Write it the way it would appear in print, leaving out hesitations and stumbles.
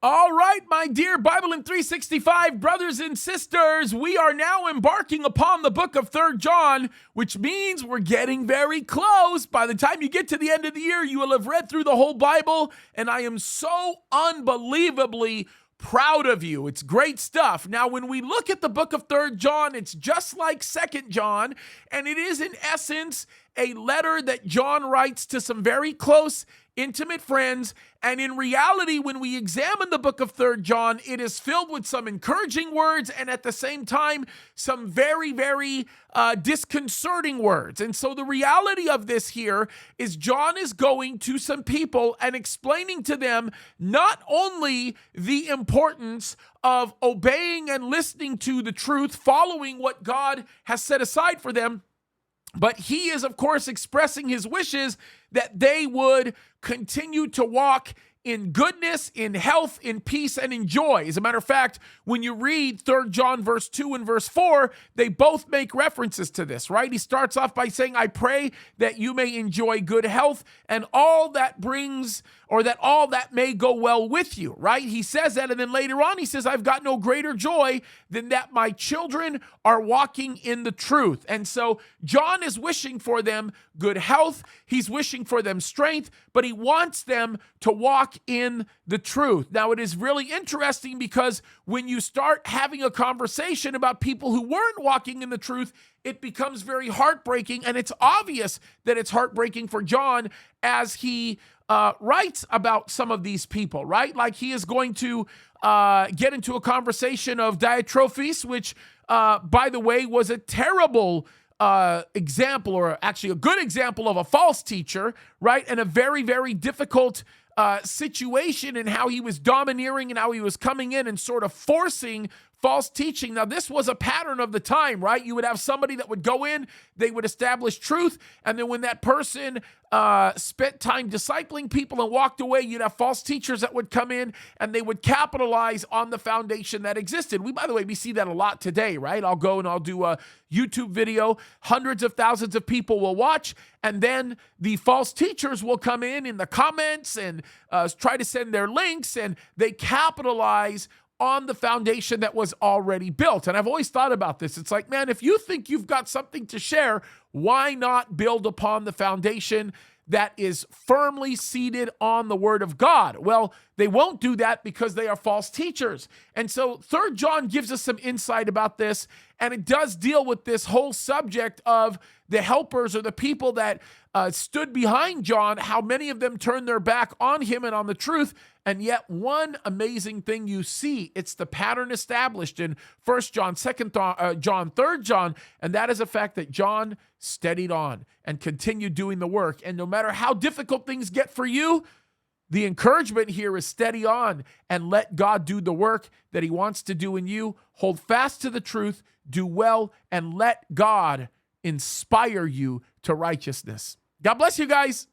All right, my dear BIBLEin365 brothers and sisters, we are now embarking upon the book of 3 John, which means we're getting very close. By the time you get to the end of the year, you will have read through the whole Bible, and I am so unbelievably proud of you. It's great stuff. Now, when we look at the book of 3 John, it's just like 2 John, and it is in essence a letter that John writes to some very close, intimate friends. And in reality, when we examine the book of 3 John, it is filled with some encouraging words and at the same time, some very, very disconcerting words. And so the reality of this here is John is going to some people and explaining to them not only the importance of obeying and listening to the truth, following what God has set aside for them, but he is, of course, expressing his wishes that they would continue to walk in goodness, in health, in peace, and in joy. As a matter of fact, when you read 3 John verse 2 and verse 4, they both make references to this, right? He starts off by saying, I pray that you may enjoy good health and all that brings, or that all that may go well with you, right? He says that, and then later on he says, I've got no greater joy than that my children are walking in the truth. And so John is wishing for them good health. He's wishing for them strength, but he wants them to walk in the truth. Now, it is really interesting because when you start having a conversation about people who weren't walking in the truth, it becomes very heartbreaking, and it's obvious that it's heartbreaking for John as he writes about some of these people, right? Like he is going to get into a conversation of Diotrephes, which, by the way, was a terrible example, or actually a good example of a false teacher, right? And a very, very difficult situation in how he was domineering and how he was coming in and sort of forcing false teaching. Now, this was a pattern of the time, right? You would have somebody that would go in, they would establish truth, and then when that person spent time discipling people and walked away, you'd have false teachers that would come in and they would capitalize on the foundation that existed. By the way, we see that a lot today, right? I'll go and I'll do a YouTube video, hundreds of thousands of people will watch, and then the false teachers will come in the comments and try to send their links, and they capitalize on the foundation that was already built. And I've always thought about this. It's like, man, if you think you've got something to share, why not build upon the foundation that is firmly seated on the word of God? Well, they won't do that because they are false teachers. And so 3 John gives us some insight about this, and it does deal with this whole subject of the helpers or the people that stood behind John, how many of them turned their back on him and on the truth. And yet one amazing thing you see, it's the pattern established in 1 John, 2 John, 3 John, and that is the fact that John steadied on and continued doing the work. And no matter how difficult things get for you, the encouragement here is steady on and let God do the work that he wants to do in you. Hold fast to the truth, do well, and let God inspire you to righteousness. God bless you guys.